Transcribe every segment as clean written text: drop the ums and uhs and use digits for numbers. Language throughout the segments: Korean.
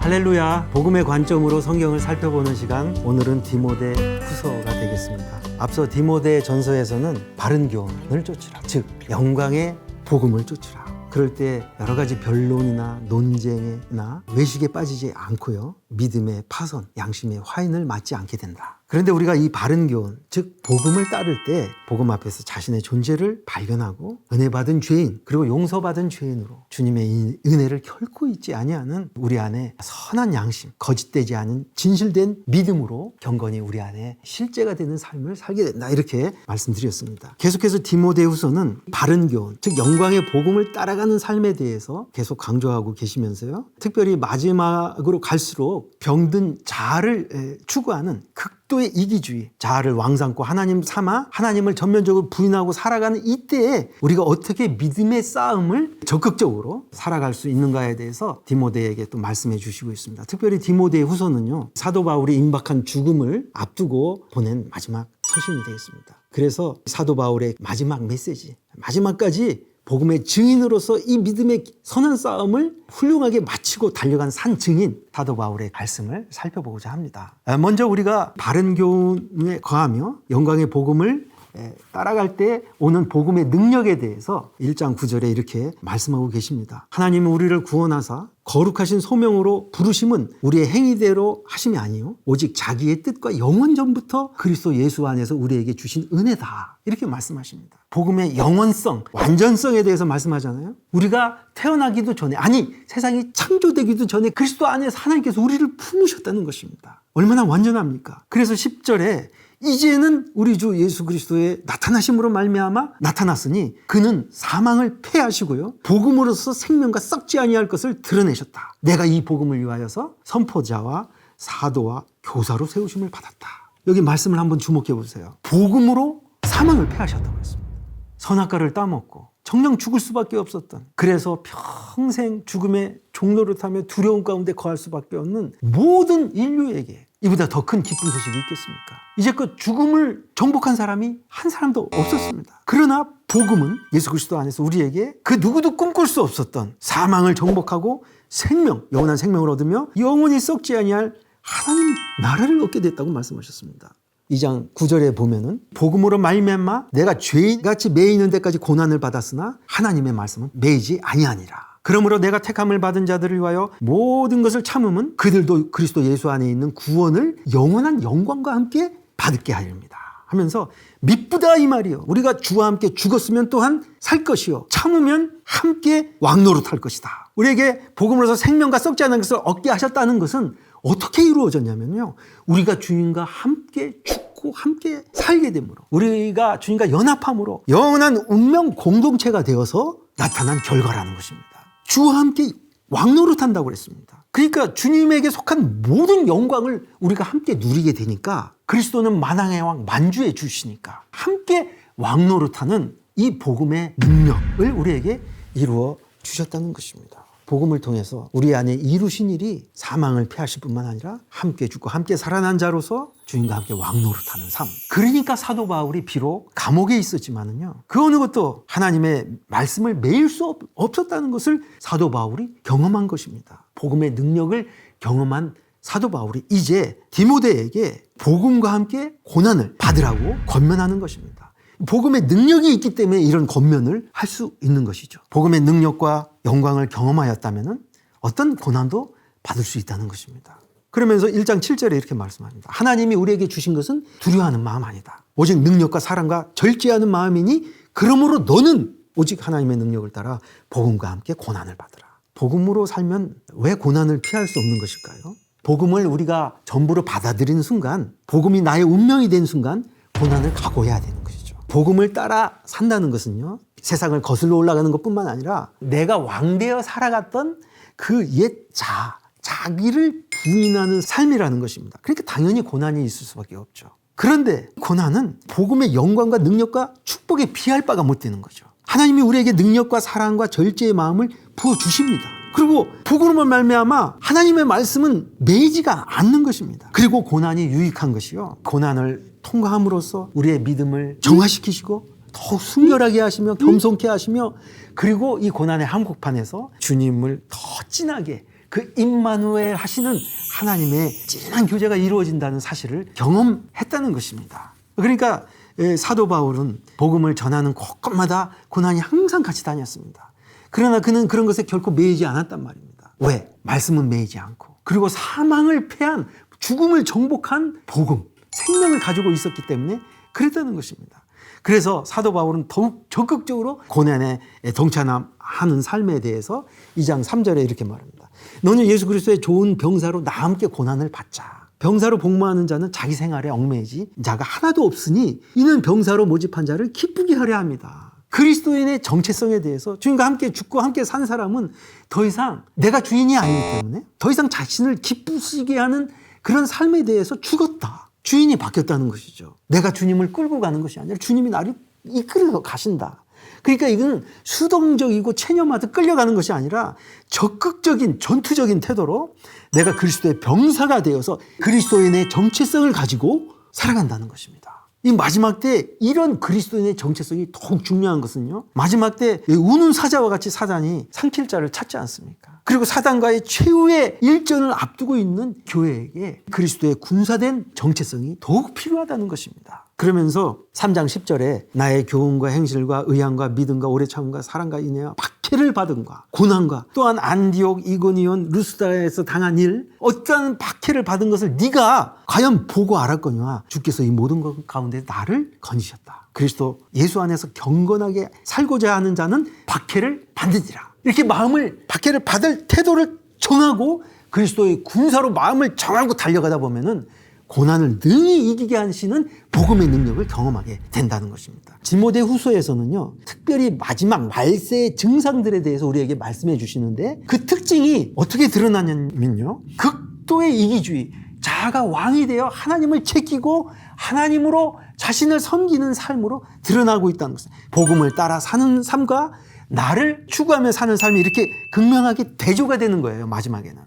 할렐루야. 복음의 관점으로 성경을 살펴보는 시간, 오늘은 디모데 후서가 되겠습니다. 앞서 디모데 전서에서는 바른 교훈을 쫓으라, 즉 영광의 복음을 쫓으라. 그럴 때 여러 가지 변론이나 논쟁이나 외식에 빠지지 않고요, 믿음의 파선, 양심의 화인을 맞지 않게 된다. 그런데 우리가 이 바른 교훈, 즉 복음을 따를 때 복음 앞에서 자신의 존재를 발견하고 은혜 받은 죄인, 그리고 용서받은 죄인으로 주님의 이 은혜를 결코 잊지 아니하는 우리 안에 선한 양심, 거짓되지 않은 진실된 믿음으로 경건히 우리 안에 실제가 되는 삶을 살게 된다, 이렇게 말씀드렸습니다. 계속해서 디모데후서는 바른 교훈, 즉 영광의 복음을 따라가는 삶에 대해서 계속 강조하고 계시면서요, 특별히 마지막으로 갈수록 병든 자아를 추구하는 극도의 이기주의, 자아를 왕삼고 하나님 삼아 하나님을 전면적으로 부인하고 살아가는 이때에 우리가 어떻게 믿음의 싸움을 적극적으로 살아갈 수 있는가에 대해서 디모데에게 또 말씀해 주시고 있습니다. 특별히 디모데 후서는요, 사도 바울이 임박한 죽음을 앞두고 보낸 마지막 서신이 되겠습니다. 그래서 사도 바울의 마지막 메시지, 마지막까지 복음의 증인으로서 이 믿음의 선한 싸움을 훌륭하게 마치고 달려간 산 증인 사도 바울의 말씀을 살펴보고자 합니다. 먼저 우리가 바른 교훈에 거하며 영광의 복음을 따라갈 때 오는 복음의 능력에 대해서 1장 9절에 이렇게 말씀하고 계십니다. 하나님은 우리를 구원하사 거룩하신 소명으로 부르심은 우리의 행위대로 하심이 아니요 오직 자기의 뜻과 영원 전부터 그리스도 예수 안에서 우리에게 주신 은혜다, 이렇게 말씀하십니다. 복음의 영원성, 완전성에 대해서 말씀하잖아요. 우리가 태어나기도 전에, 아니 세상이 창조되기도 전에 그리스도 안에서 하나님께서 우리를 품으셨다는 것입니다. 얼마나 완전합니까? 그래서 10절에 이제는 우리 주 예수 그리스도의 나타나심으로 말미암아 나타났으니 그는 사망을 패하시고요 복음으로서 생명과 썩지 아니할 것을 드러내셨다. 내가 이 복음을 위하여서 선포자와 사도와 교사로 세우심을 받았다. 여기 말씀을 한번 주목해 보세요. 복음으로 사망을 패하셨다고 했습니다. 선악과를 따먹고 정녕 죽을 수밖에 없었던, 그래서 평생 죽음의 종로를 타며 두려움 가운데 거할 수밖에 없는 모든 인류에게 이보다 더 큰 기쁜 소식이 있겠습니까? 이제껏 죽음을 정복한 사람이 한 사람도 없었습니다. 그러나 복음은 예수 그리스도 안에서 우리에게 그 누구도 꿈꿀 수 없었던 사망을 정복하고 생명, 영원한 생명을 얻으며 영원히 썩지 아니할 하나님 나라를 얻게 됐다고 말씀하셨습니다. 2장 9절에 보면은 복음으로 말미암아 내가 죄인같이 매이는 데까지 고난을 받았으나 하나님의 말씀은 매이지 아니하니라. 그러므로 내가 택함을 받은 자들을 위하여 모든 것을 참음은 그들도 그리스도 예수 안에 있는 구원을 영원한 영광과 함께 받게 하렵니다 하면서 미쁘다 이 말이요, 우리가 주와 함께 죽었으면 또한 살 것이요 참으면 함께 왕노릇할 것이다. 우리에게 복음으로서 생명과 썩지 않은 것을 얻게 하셨다는 것은 어떻게 이루어졌냐면요, 우리가 주님과 함께 죽고 함께 살게 됨으로, 우리가 주님과 연합함으로 영원한 운명 공동체가 되어서 나타난 결과라는 것입니다. 주와 함께 왕노릇한다고 그랬습니다. 그러니까 주님에게 속한 모든 영광을 우리가 함께 누리게 되니까, 그리스도는 만왕의 왕 만주의 주시니까 함께 왕노릇하는 이 복음의 능력을 우리에게 이루어 주셨다는 것입니다. 복음을 통해서 우리 안에 이루신 일이 사망을 피하실 뿐만 아니라 함께 죽고 함께 살아난 자로서 주님과 함께 왕노릇하는 삶. 그러니까 사도 바울이 비록 감옥에 있었지만은요, 그 어느 것도 하나님의 말씀을 매일 수 없었다는 것을 사도 바울이 경험한 것입니다. 복음의 능력을 경험한 사도 바울이 이제 디모데에게 복음과 함께 고난을 받으라고 권면하는 것입니다. 복음의 능력이 있기 때문에 이런 권면을 할 수 있는 것이죠. 복음의 능력과 영광을 경험하였다면 어떤 고난도 받을 수 있다는 것입니다. 그러면서 1장 7절에 이렇게 말씀합니다. 하나님이 우리에게 주신 것은 두려워하는 마음 아니다. 오직 능력과 사랑과 절제하는 마음이니 그러므로 너는 오직 하나님의 능력을 따라 복음과 함께 고난을 받으라. 복음으로 살면 왜 고난을 피할 수 없는 것일까요? 복음을 우리가 전부로 받아들이는 순간, 복음이 나의 운명이 된 순간 고난을 각오해야 되는 것이죠. 복음을 따라 산다는 것은요, 세상을 거슬러 올라가는 것뿐만 아니라 내가 왕되어 살아갔던 그 옛 자기를 부인하는 삶이라는 것입니다. 그러니까 당연히 고난이 있을 수밖에 없죠. 그런데 고난은 복음의 영광과 능력과 축복에 비할 바가 못 되는 거죠. 하나님이 우리에게 능력과 사랑과 절제의 마음을 부어주십니다. 그리고 복음으로만 말미암아 하나님의 말씀은 매이지가 않는 것입니다. 그리고 고난이 유익한 것이요, 고난을 통과함으로써 우리의 믿음을 정화시키시고 더욱 순결하게 하시며 겸손케 하시며, 그리고 이 고난의 한복판에서 주님을 더 진하게 그 임마누엘 하시는 하나님의 진한 교제가 이루어진다는 사실을 경험했다는 것입니다. 그러니까 사도 바울은 복음을 전하는 곳곳마다 고난이 항상 같이 다녔습니다. 그러나 그는 그런 것에 결코 매이지 않았단 말입니다. 왜? 말씀은 매이지 않고, 그리고 사망을 패한, 죽음을 정복한 복음, 생명을 가지고 있었기 때문에 그랬다는 것입니다. 그래서 사도 바울은 더욱 적극적으로 고난에 동참하는 삶에 대해서 2장 3절에 이렇게 말합니다. 너는 예수 그리스도의 좋은 병사로 나와 함께 고난을 받자. 병사로 복무하는 자는 자기 생활에 얽매이지 자가 하나도 없으니 이는 병사로 모집한 자를 기쁘게 하려 합니다. 그리스도인의 정체성에 대해서 주님과 함께 죽고 함께 산 사람은 더 이상 내가 주인이 아니기 때문에 더 이상 자신을 기쁘시게 하는 그런 삶에 대해서 죽었다. 주인이 바뀌었다는 것이죠. 내가 주님을 끌고 가는 것이 아니라 주님이 나를 이끌어 가신다. 그러니까 이건 수동적이고 체념하듯 끌려가는 것이 아니라 적극적인 전투적인 태도로 내가 그리스도의 병사가 되어서 그리스도인의 정체성을 가지고 살아간다는 것입니다. 이 마지막 때 이런 그리스도인의 정체성이 더욱 중요한 것은요, 마지막 때 우는 사자와 같이 사단이 삼킬 자를 찾지 않습니까? 그리고 사단과의 최후의 일전을 앞두고 있는 교회에게 그리스도의 군사된 정체성이 더욱 필요하다는 것입니다. 그러면서 3장 10절에 나의 교훈과 행실과 의향과 믿음과 오래 참음과 사랑과 인애와 박해를 받음과 고난과 또한 안디옥, 이고니온, 루스드라에서 당한 일, 어떠한 박해를 받은 것을 네가 과연 보고 알았거니와 주께서 이 모든 것 가운데 나를 건지셨다. 그리스도 예수 안에서 경건하게 살고자 하는 자는 박해를 받으리라. 이렇게 박해를 받을 태도를 정하고 그리스도의 군사로 마음을 정하고 달려가다 보면은 고난을 능히 이기게 하시는 복음의 능력을 경험하게 된다는 것입니다. 디모데 후서에서는요, 특별히 마지막 말세의 증상들에 대해서 우리에게 말씀해 주시는데 그 특징이 어떻게 드러나냐면요, 극도의 이기주의, 자아가 왕이 되어 하나님을 제끼고 하나님으로 자신을 섬기는 삶으로 드러나고 있다는 것입니다. 복음을 따라 사는 삶과 나를 추구하며 사는 삶이 이렇게 극명하게 대조가 되는 거예요, 마지막에는.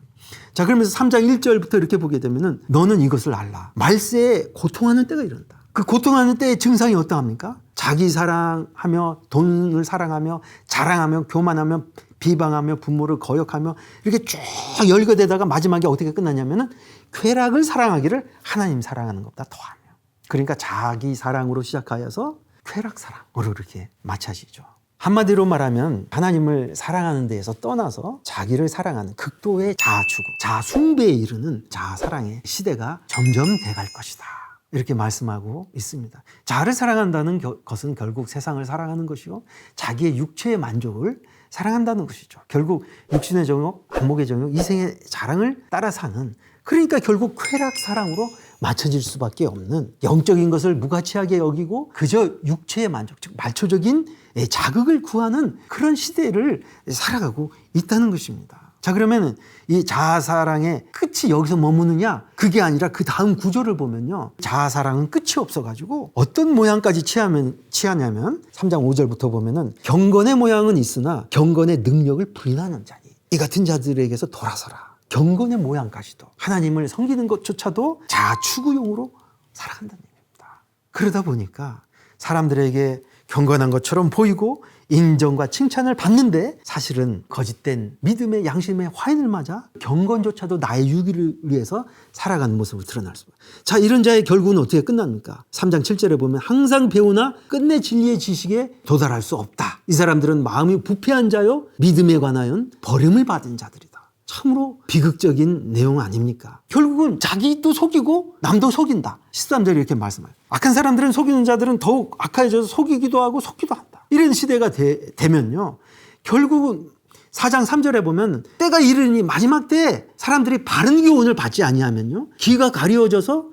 자, 그러면서 3장 1절부터 이렇게 보게 되면은 너는 이것을 알라. 말세에 고통하는 때가 이른다. 그 고통하는 때의 증상이 어떠합니까? 자기 사랑하며 돈을 사랑하며 자랑하며 교만하며 비방하며 부모를 거역하며 이렇게 쭉 열거되다가 마지막에 어떻게 끝나냐면은 쾌락을 사랑하기를 하나님 사랑하는 것보다 더하며. 그러니까 자기 사랑으로 시작하여서 쾌락 사랑으로 이렇게 마쳐지죠. 한마디로 말하면 하나님을 사랑하는 데에서 떠나서 자기를 사랑하는 극도의 자아추구, 자아숭배에 이르는 자아사랑의 시대가 점점 돼갈 것이다. 이렇게 말씀하고 있습니다. 자아를 사랑한다는 것은 결국 세상을 사랑하는 것이요, 자기의 육체의 만족을 사랑한다는 것이죠. 결국 육신의 정욕, 안목의 정욕, 이생의 자랑을 따라 사는, 그러니까 결국 쾌락 사랑으로 맞춰질 수밖에 없는, 영적인 것을 무가치하게 여기고 그저 육체의 만족, 즉 말초적인 자극을 구하는 그런 시대를 살아가고 있다는 것입니다. 자, 그러면 이 자아사랑의 끝이 여기서 머무느냐? 그게 아니라 그 다음 구절을 보면요, 자아사랑은 끝이 없어가지고 어떤 모양까지 취하냐면 3장 5절부터 보면은 경건의 모양은 있으나 경건의 능력을 부인하는 자니 이 같은 자들에게서 돌아서라. 경건의 모양까지도, 하나님을 섬기는 것조차도 자아추구용으로 살아간다는 얘기입니다. 그러다 보니까 사람들에게 경건한 것처럼 보이고 인정과 칭찬을 받는데 사실은 거짓된 믿음의 양심의 화인을 맞아 경건조차도 나의 유기를 위해서 살아가는 모습으로 드러날 수가. 자, 이런 자의 결국은 어떻게 끝납니까? 3장 7절에 보면 항상 배우나 끝내 진리의 지식에 도달할 수 없다. 이 사람들은 마음이 부패한 자요 믿음에 관하여 버림을 받은 자들이다. 참으로 비극적인 내용 아닙니까? 결국은 자기도 속이고 남도 속인다. 13절에 이렇게 말씀해요. 악한 사람들은, 속이는 자들은 더욱 악해져서 속이기도 하고 속기도 한다. 이런 시대가 되면요, 결국은 4장 3절에 보면 때가 이르니 마지막 때에 사람들이 바른 교훈을 받지 아니하면요, 귀가 가려워져서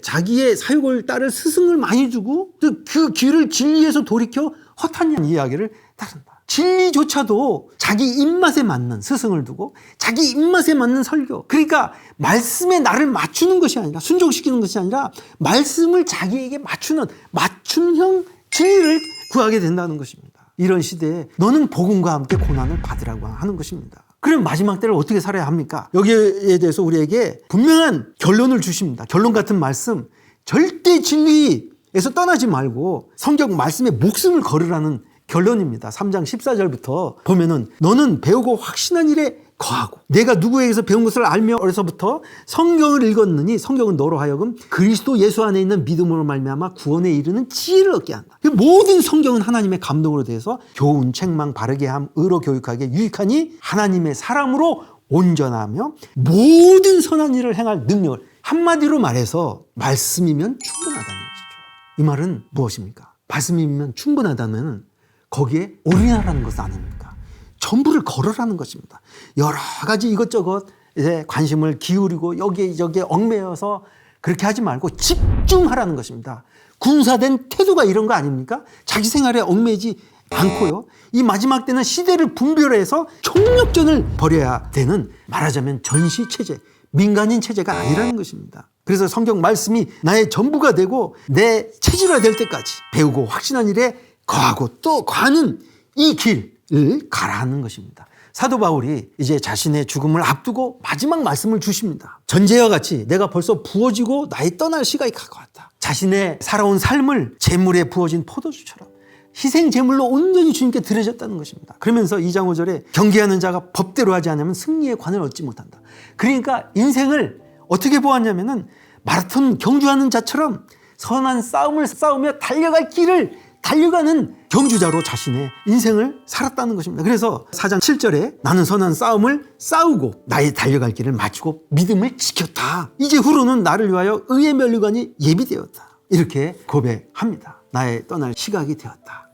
자기의 사욕을 따를 스승을 많이 주고 그 귀를 진리에서 돌이켜 허탄한 이야기를 따른다. 진리조차도 자기 입맛에 맞는 스승을 두고 자기 입맛에 맞는 설교, 그러니까 말씀에 나를 맞추는 것이 아니라, 순종시키는 것이 아니라 말씀을 자기에게 맞추는 맞춤형 진리를 구하게 된다는 것입니다. 이런 시대에 너는 복음과 함께 고난을 받으라고 하는 것입니다. 그럼 마지막 때를 어떻게 살아야 합니까? 여기에 대해서 우리에게 분명한 결론을 주십니다. 결론 같은 말씀, 절대 진리에서 떠나지 말고 성경 말씀에 목숨을 걸으라는 결론입니다. 3장 14절부터 보면은 너는 배우고 확신한 일에 거하고 내가 누구에게서 배운 것을 알며 어려서부터 성경을 읽었느니 성경은 너로 하여금 그리스도 예수 안에 있는 믿음으로 말미암아 구원에 이르는 지혜를 얻게 한다. 모든 성경은 하나님의 감동으로 대해서 교훈, 책망, 바르게 함, 의로 교육하게 유익하니 하나님의 사람으로 온전하며 모든 선한 일을 행할 능력을, 한마디로 말해서 말씀이면 충분하다는 것이죠. 이 말은 무엇입니까? 말씀이면 충분하다면 거기에 올인하라는 것은 아닙니까? 전부를 걸으라는 것입니다. 여러 가지 이것저것 이제 관심을 기울이고 여기에 얽매여서 그렇게 하지 말고 집중하라는 것입니다. 군사된 태도가 이런 거 아닙니까? 자기 생활에 얽매이지 않고요. 이 마지막 때는 시대를 분별해서 총력전을 벌여야 되는, 말하자면 전시체제, 민간인 체제가 아니라는 것입니다. 그래서 성경 말씀이 나의 전부가 되고 내 체질화 될 때까지 배우고 확신한 일에 거하고 또 가는 이 길을 가라는 것입니다. 사도 바울이 이제 자신의 죽음을 앞두고 마지막 말씀을 주십니다. 전제와 같이 내가 벌써 부어지고 나의 떠날 시간이 가까웠다. 자신의 살아온 삶을 제물에 부어진 포도주처럼 희생 제물로 온전히 주님께 드려졌다는 것입니다. 그러면서 2장 5절에 경계하는 자가 법대로 하지 않으면 승리의 관을 얻지 못한다. 그러니까 인생을 어떻게 보았냐면은 마라톤 경주하는 자처럼 선한 싸움을 싸우며 달려갈 길을 달려가는 경주자로 자신의 인생을 살았다는 것입니다. 그래서 4장 7절에 나는 선한 싸움을 싸우고 나의 달려갈 길을 마치고 믿음을 지켰다. 이제 후로는 나를 위하여 의의 면류관이 예비되었다. 이렇게 고백합니다. 나의 떠날 시각이 되었다.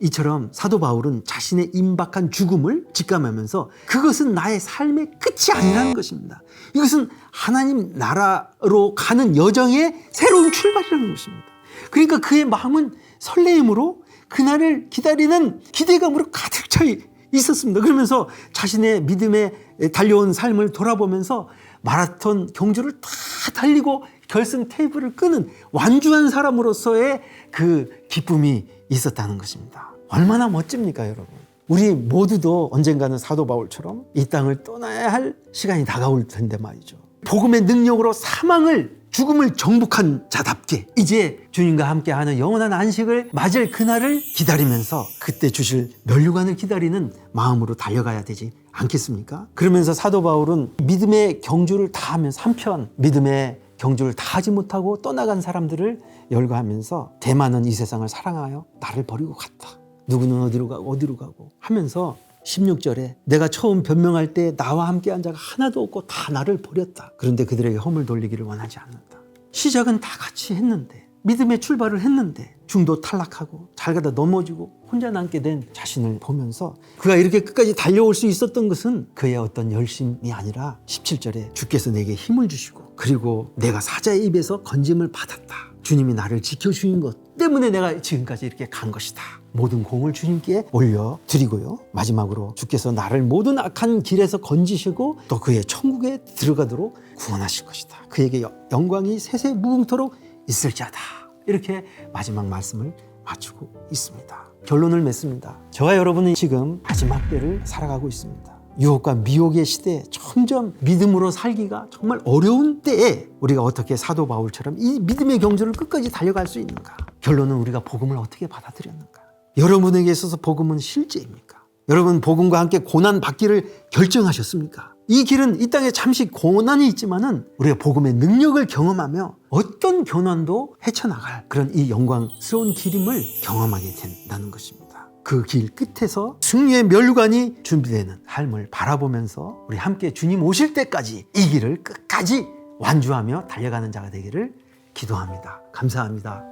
이처럼 사도 바울은 자신의 임박한 죽음을 직감하면서 그것은 나의 삶의 끝이 아니라는 것입니다. 이것은 하나님 나라로 가는 여정의 새로운 출발이라는 것입니다. 그러니까 그의 마음은 설레임으로 그날을 기다리는 기대감으로 가득 차 있었습니다. 그러면서 자신의 믿음에 달려온 삶을 돌아보면서 마라톤 경주를 다 달리고 결승 테이블을 끄는 완주한 사람으로서의 그 기쁨이 있었다는 것입니다. 얼마나 멋집니까, 여러분? 우리 모두도 언젠가는 사도 바울처럼 이 땅을 떠나야 할 시간이 다가올 텐데 말이죠. 복음의 능력으로 죽음을 정복한 자답게 이제 주님과 함께하는 영원한 안식을 맞을 그날을 기다리면서 그때 주실 면류관을 기다리는 마음으로 달려가야 되지 않겠습니까? 그러면서 사도 바울은 믿음의 경주를 다 하면서 한편 믿음의 경주를 다 하지 못하고 떠나간 사람들을 열거하면서 대만은 이 세상을 사랑하여 나를 버리고 갔다. 누구는 어디로 가고 하면서 16절에 내가 처음 변명할 때 나와 함께한 자가 하나도 없고 다 나를 버렸다. 그런데 그들에게 허물 돌리기를 원하지 않는다. 시작은 다 같이 했는데, 믿음의 출발을 했는데 중도 탈락하고 잘 가다 넘어지고 혼자 남게 된 자신을 보면서 그가 이렇게 끝까지 달려올 수 있었던 것은 그의 어떤 열심이 아니라 17절에 주께서 내게 힘을 주시고 그리고 내가 사자의 입에서 건짐을 받았다. 주님이 나를 지켜주신 것 때문에 내가 지금까지 이렇게 간 것이다. 모든 공을 주님께 올려드리고요. 마지막으로 주께서 나를 모든 악한 길에서 건지시고 또 그의 천국에 들어가도록 구원하실 것이다. 그에게 영광이 세세 무궁토록 있을지어다. 이렇게 마지막 말씀을 마치고 있습니다. 결론을 맺습니다. 저와 여러분은 지금 마지막 때를 살아가고 있습니다. 유혹과 미혹의 시대에 점점 믿음으로 살기가 정말 어려운 때에 우리가 어떻게 사도 바울처럼 이 믿음의 경주를 끝까지 달려갈 수 있는가? 결론은 우리가 복음을 어떻게 받아들였는가? 여러분에게 있어서 복음은 실제입니까? 여러분 복음과 함께 고난 받기를 결정하셨습니까? 이 길은 이 땅에 잠시 고난이 있지만은 우리가 복음의 능력을 경험하며 어떤 고난도 헤쳐나갈 그런 이 영광스러운 길임을 경험하게 된다는 것입니다. 그 길 끝에서 승리의 면류관이 준비되는 삶을 바라보면서 우리 함께 주님 오실 때까지 이 길을 끝까지 완주하며 달려가는 자가 되기를 기도합니다. 감사합니다.